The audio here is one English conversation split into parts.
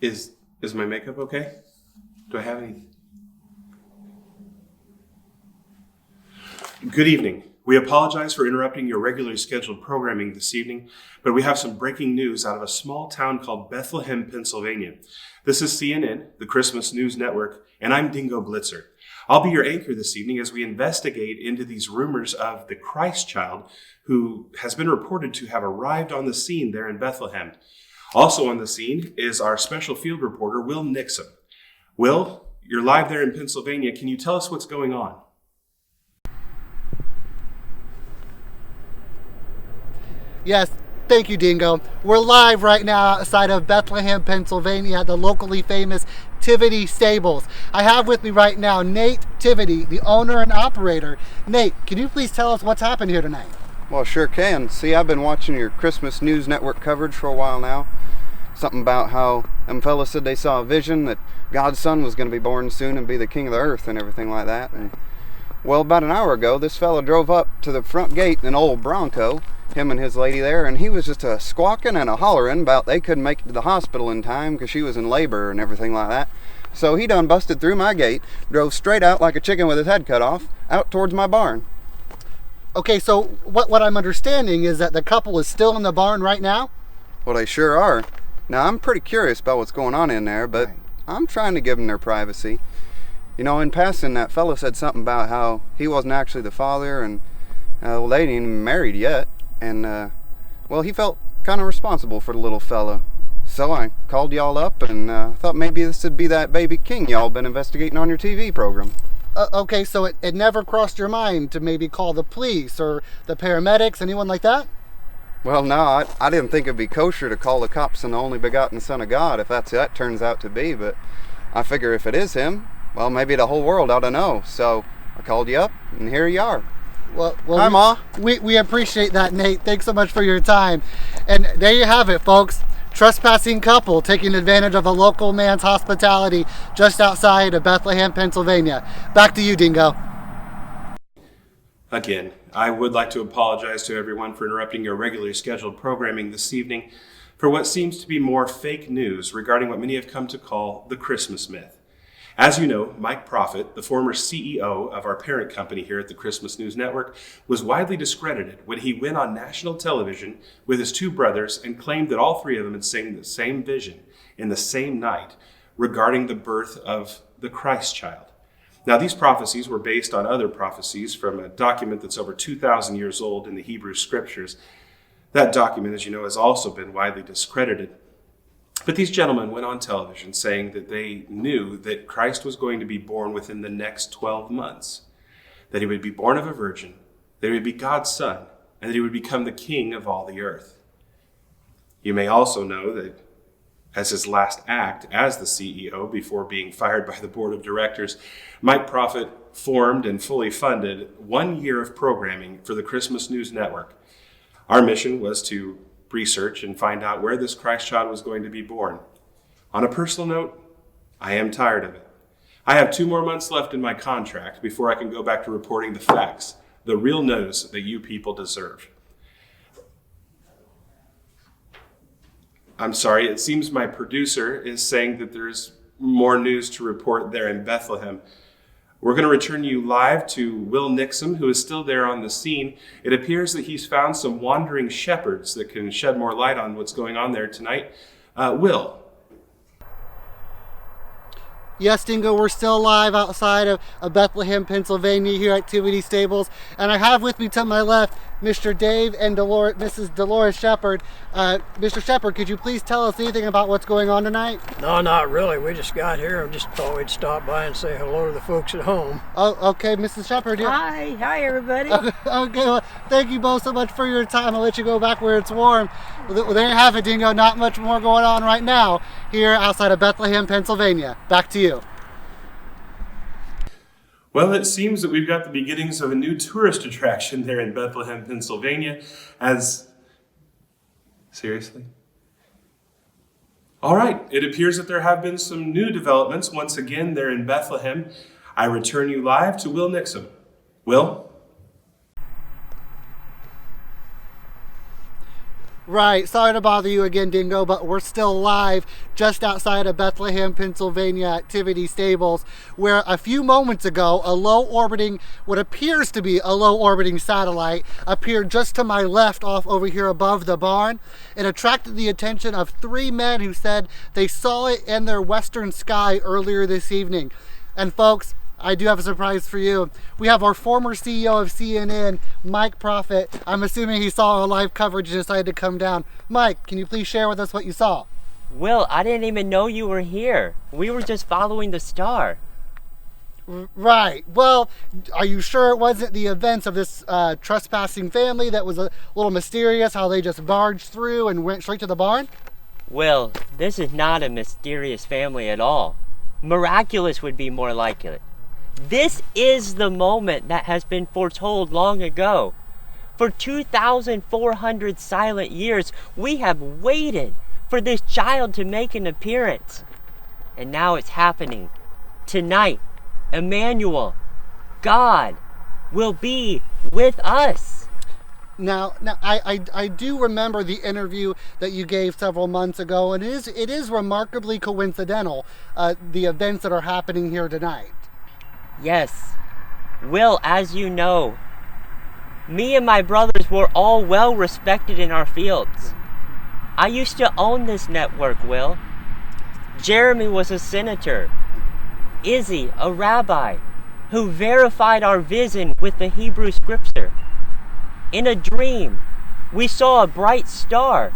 Is my makeup okay? Do I have any? Good evening. We apologize for interrupting your regularly scheduled programming this evening, but we have some breaking news out of a small town called Bethlehem, Pennsylvania. This is CNN, the Christmas News Network, and I'm Dingo Blitzer. I'll be your anchor this evening as we investigate into these rumors of the Christ child who has been reported to have arrived on the scene there in Bethlehem. Also on the scene is our special field reporter, Will Nixon. Will, you're live there in Pennsylvania. Can you tell us what's going on? Yes, thank you, Dingo. We're live right now outside of Bethlehem, Pennsylvania at the locally famous Tivity Stables. I have with me right now Nate Tivity, the owner and operator. Nate, can you please tell us what's happened here tonight? Well, sure can. See, I've been watching your Christmas News Network coverage for a while now. Something about how them fellas said they saw a vision that God's son was going to be born soon and be the king of the earth and everything like that. And, well, about an hour ago, this fella drove up to the front gate in an old Bronco, him and his lady there, and he was just a squawking and a hollering about they couldn't make it to the hospital in time because she was in labor and everything like that. So he done busted through my gate, drove straight out like a chicken with his head cut off, out towards my barn. Okay, so what I'm understanding is that the couple is still in the barn right now? Well, they sure are. Now, I'm pretty curious about what's going on in there, but I'm trying to give them their privacy. You know, in passing, that fella said something about how he wasn't actually the father, and well, they ain't even married yet. And, well, he felt kind of responsible for the little fella. So I called y'all up and thought maybe this would be that baby king y'all been investigating on your TV program. Okay, so it never crossed your mind to maybe call the police or the paramedics, anyone like that? Well, no, I didn't think it'd be kosher to call the cops on the only begotten Son of God if that turns out to be, but I figure if it is him, well, maybe the whole world ought to know. So I called you up, and here you are. Well, Hi, Ma. We appreciate that, Nate. Thanks so much for your time. And there you have it, folks. Trespassing couple taking advantage of a local man's hospitality just outside of Bethlehem, Pennsylvania. Back to you, Dingo. Again, I would like to apologize to everyone for interrupting your regularly scheduled programming this evening for what seems to be more fake news regarding what many have come to call the Christmas myth. As you know, Mike Profit, the former CEO of our parent company here at the Christmas News Network, was widely discredited when he went on national television with his two brothers and claimed that all three of them had seen the same vision in the same night regarding the birth of the Christ child. Now, these prophecies were based on other prophecies from a document that's over 2,000 years old in the Hebrew Scriptures. That document, as you know, has also been widely discredited. But these gentlemen went on television saying that they knew that Christ was going to be born within the next 12 months, that he would be born of a virgin, that he would be God's son, and that he would become the king of all the earth. You may also know that as his last act as the CEO before being fired by the board of directors, Mike Profit formed and fully funded 1 year of programming for the Christmas News Network. Our mission was to research and find out where this Christ child was going to be born. On a personal note, I am tired of it. I have 2 more months left in my contract before I can go back to reporting the facts, the real news that you people deserve. I'm sorry, it seems my producer is saying that there's more news to report there in Bethlehem. We're going to return you live to Will Nixon, who is still there on the scene. It appears that he's found some wandering shepherds that can shed more light on what's going on there tonight. Will. Yes, Dingo, we're still live outside of Bethlehem, Pennsylvania here at Tivity Stables. And I have with me to my left Mr. Dave and Mrs. Dolores Shepard. Mr. Shepard, could you please tell us anything about what's going on tonight? No, not really. We just got here and just thought we'd stop by and say hello to the folks at home. Oh, okay, Mrs. Shepard. Yeah. Hi everybody. Okay, well, thank you both so much for your time. I'll let you go back where it's warm. Well, there you have it, Dingo. Not much more going on right now here outside of Bethlehem, Pennsylvania. Back to you. Well, it seems that we've got the beginnings of a new tourist attraction there in Bethlehem, Pennsylvania, Seriously? All right, it appears that there have been some new developments once again there in Bethlehem. I return you live to Will Nixon. Will? Right, sorry to bother you again, Dingo, but we're still live just outside of Bethlehem, Pennsylvania at Tivity Stables, where a few moments ago, what appears to be a low orbiting satellite appeared just to my left off over here above the barn. It attracted the attention of 3 men who said they saw it in their western sky earlier this evening. And folks, I do have a surprise for you. We have our former CEO of CNN, Mike Prophet. I'm assuming he saw our live coverage and decided to come down. Mike, can you please share with us what you saw? Will, I didn't even know you were here. We were just following the star. Right. Well, are you sure it wasn't the events of this trespassing family that was a little mysterious, how they just barged through and went straight to the barn? Will, this is not a mysterious family at all. Miraculous would be more like it. This is the moment that has been foretold long ago. For 2,400 silent years, we have waited for this child to make an appearance. And now it's happening. Tonight, Emmanuel, God, will be with us. Now, I do remember the interview that you gave several months ago, and it is remarkably coincidental, the events that are happening here tonight. Yes. Will, as you know, me and my brothers were all well respected in our fields. I used to own this network, Will. Jeremy was a senator. Izzy, a rabbi, who verified our vision with the Hebrew scripture. In a dream, we saw a bright star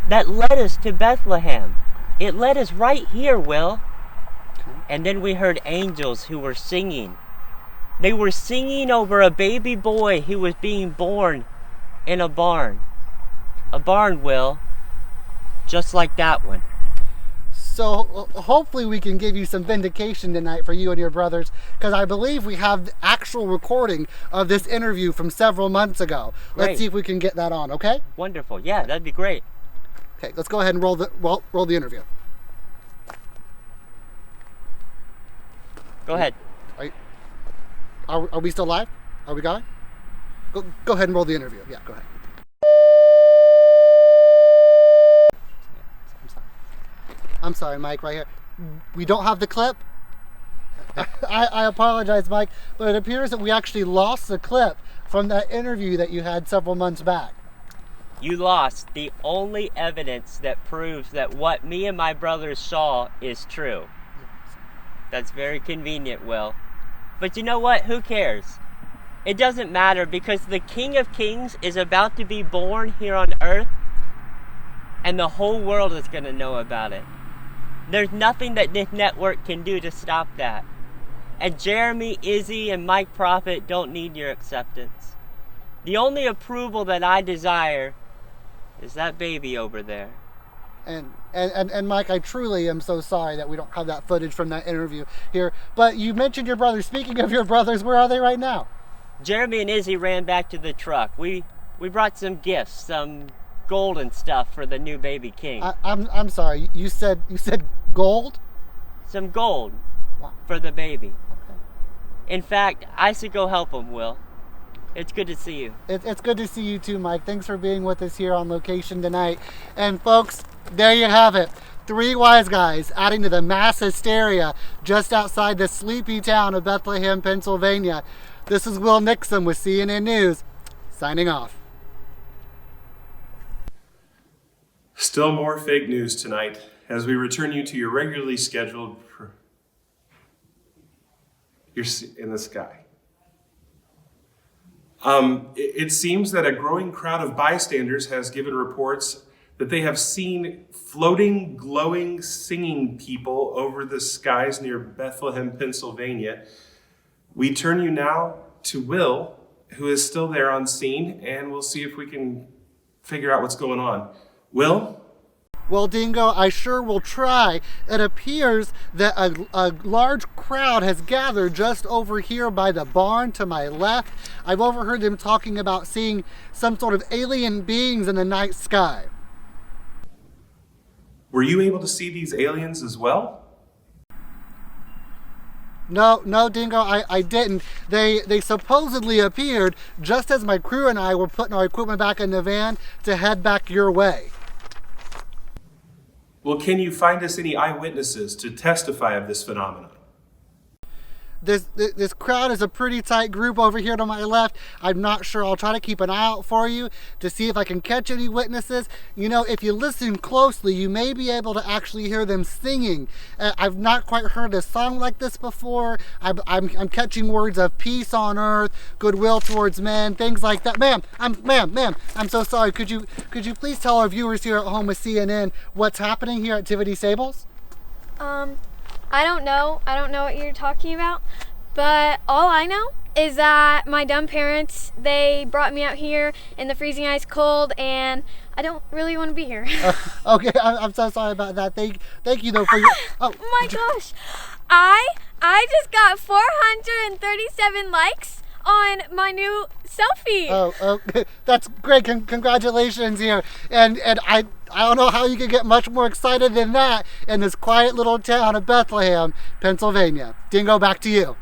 that led us to Bethlehem. It led us right here, Will. And then we heard angels who were singing. They were singing over a baby boy who was being born in a barn. A barn, Will. Just like that one. So hopefully we can give you some vindication tonight for you and your brothers, because I believe we have the actual recording of this interview from several months ago. Great. Let's see if we can get that on, okay? Wonderful. Yeah, that'd be great. Okay, let's go ahead and roll the interview. Go ahead. Are we still live? Are we going? Go ahead and roll the interview. Yeah, go ahead. I'm sorry, Mike, right here. We don't have the clip. I apologize, Mike, but it appears that we actually lost the clip from that interview that you had several months back. You lost the only evidence that proves that what me and my brothers saw is true. That's very convenient, Will. But you know what? Who cares? It doesn't matter, because the King of Kings is about to be born here on earth, and the whole world is going to know about it. There's nothing that this network can do to stop that. And Jeremy, Izzy, and Mike Prophet don't need your acceptance. The only approval that I desire is that baby over there. And Mike, I truly am so sorry that we don't have that footage from that interview here. But you mentioned your brothers. Speaking of your brothers, where are they right now? Jeremy and Izzy ran back to the truck. We brought some gifts, some gold and stuff for the new baby king. I'm sorry. You said gold? Some gold. Wow. For the baby. Okay. In fact, I should go help him, Will. It's good to see you. It's good to see you too, Mike. Thanks for being with us here on location tonight. And folks, there you have it. 3 wise guys adding to the mass hysteria just outside the sleepy town of Bethlehem, Pennsylvania. This is Will Nixon with CNN News, signing off. Still more fake news tonight as we return you to your regularly scheduled... You're in the sky. It seems that a growing crowd of bystanders has given reports that they have seen floating, glowing, singing people over the skies near Bethlehem, Pennsylvania. We turn you now to Will, who is still there on scene, and we'll see if we can figure out what's going on. Will? Well, Dingo, I sure will try. It appears that a large crowd has gathered just over here by the barn to my left. I've overheard them talking about seeing some sort of alien beings in the night sky. Were you able to see these aliens as well? No, Dingo, I didn't. They supposedly appeared just as my crew and I were putting our equipment back in the van to head back your way. Well, can you find us any eyewitnesses to testify of this phenomenon? This crowd is a pretty tight group over here to my left. I'm not sure. I'll try to keep an eye out for you to see if I can catch any witnesses. You know, if you listen closely, you may be able to actually hear them singing. I've not quite heard a song like this before. I'm catching words of peace on earth, goodwill towards men, things like that. Ma'am, I'm so sorry. Could you please tell our viewers here at home with CNN what's happening here at Tivity Stables? I don't know. I don't know what you're talking about. But all I know is that my dumb parents, they brought me out here in the freezing ice cold, and I don't really want to be here. Okay, I'm so sorry about that. Thank you though for your. Oh my gosh, I just got 437 likes on my new selfie. Oh, that's great. Congratulations here. And I don't know how you could get much more excited than that in this quiet little town of Bethlehem, Pennsylvania. Dingo, back to you.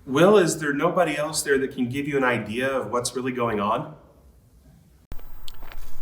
Will, is there nobody else there that can give you an idea of what's really going on?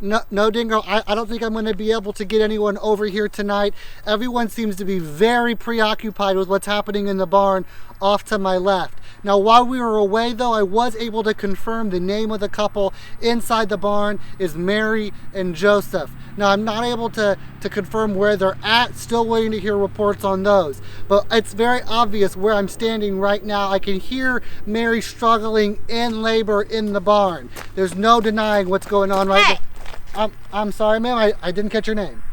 No, Dingo, I don't think I'm going to be able to get anyone over here tonight. Everyone seems to be very preoccupied with what's happening in the barn off to my left. Now, while we were away, though, I was able to confirm the name of the couple inside the barn is Mary and Joseph. Now, I'm not able to confirm where they're at, still waiting to hear reports on those. But it's very obvious where I'm standing right now. I can hear Mary struggling in labor in the barn. There's no denying what's going on right now. I'm sorry, ma'am, I didn't catch your name.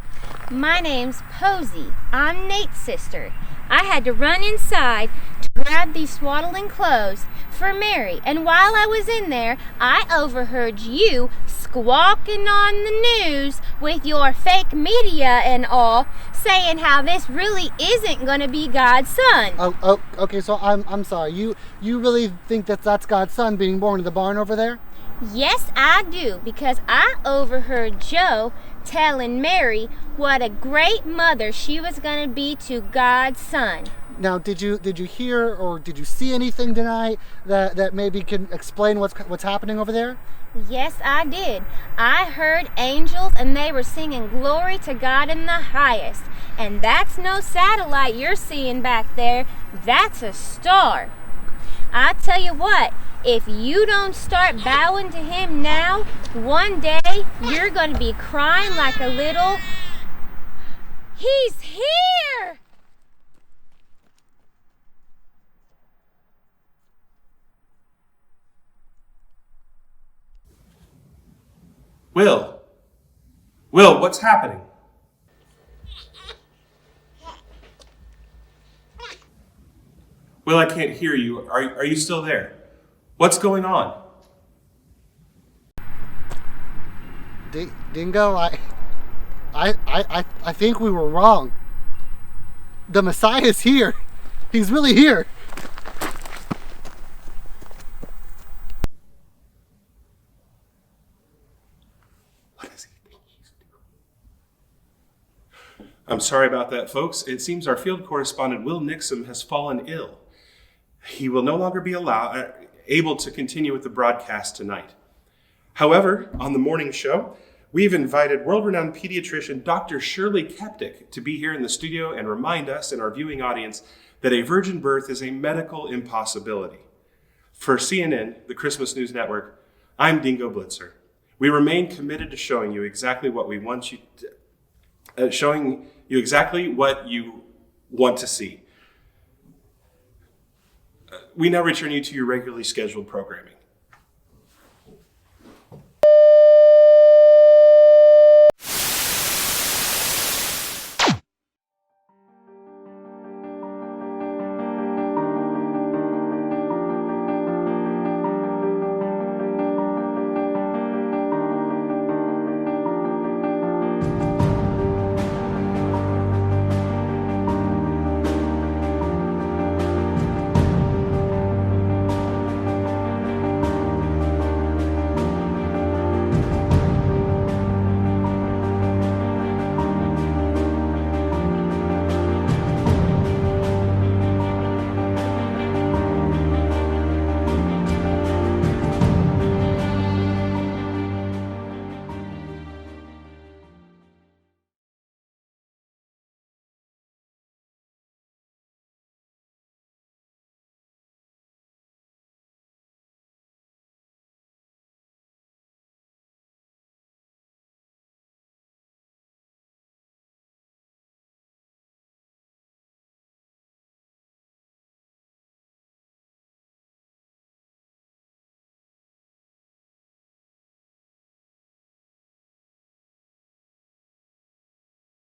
My name's Posey. I'm Nate's sister. I had to run inside to grab these swaddling clothes for Mary, and while I was in there, I overheard you squawking on the news with your fake media and all, saying how this really isn't going to be God's son. Oh, okay, so I'm sorry. You really think that's God's son being born in the barn over there? Yes, I do, because I overheard Joe telling Mary what a great mother she was going to be to God's son. Now, did you hear or did you see anything tonight that maybe can explain what's happening over there? Yes, I did. I heard angels, and they were singing glory to God in the highest. And that's no satellite you're seeing back there. That's a star. I tell you what, if you don't start bowing to him now, one day you're going to be crying like a little, "He's here!" Will, what's happening? Will, I can't hear you. Are you still there? What's going on? Dingo, I think we were wrong. The Messiah's here. He's really here. What does he think he's doing? I'm sorry about that, folks. It seems our field correspondent, Will Nixon, has fallen ill. He will no longer be able to continue with the broadcast tonight. However, on the morning show, we've invited world-renowned pediatrician Dr. Shirley Keptic to be here in the studio and remind us and our viewing audience that a virgin birth is a medical impossibility. For CNN, the Christmas News Network, I'm Dingo Blitzer. We remain committed to showing you exactly what we want you to, showing you exactly what you want to see. We now return you to your regularly scheduled programming.